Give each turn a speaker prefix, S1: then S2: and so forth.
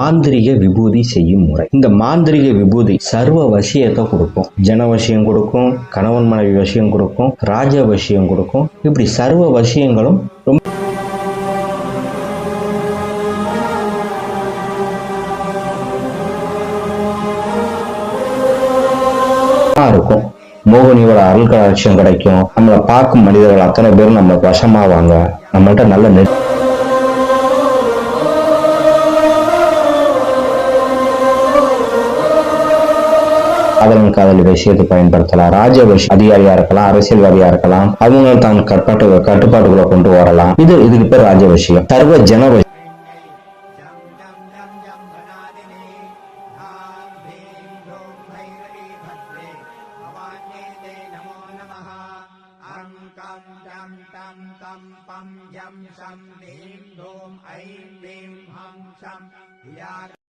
S1: மாந்திரிக விபூதி செய்யும் முறை. இந்த மாந்திரிக விபூதி சர்வ வசியத்தை கொடுக்கும். ஜன வசியம் கொடுக்கும், கணவன் மனைவி வசியம் கொடுக்கும், ராஜ வசியம் கொடுக்கும். இப்படி சர்வ வசியங்களும் ரொம்ப இருக்கும். மோகினியோட அருள் கடாட்சியம் கிடைக்கும். நம்மளை பார்க்கும் மனிதர்கள் அத்தனை பேரும் நம்ம வசமாவாங்க. நம்மள்ட்ட நல்ல காதலி விஷயத்தை பயன்படுத்தலாம். ராஜவசி அதிகாரியா இருக்கலாம், அரசியல்வாதியா இருக்கலாம். அவங்க தான் கட்டுப்பாட்டுக்குள்ள கொண்டு வரலாம். இதுக்கு பேர் ராஜவசியம். சர்வ ஜனவசி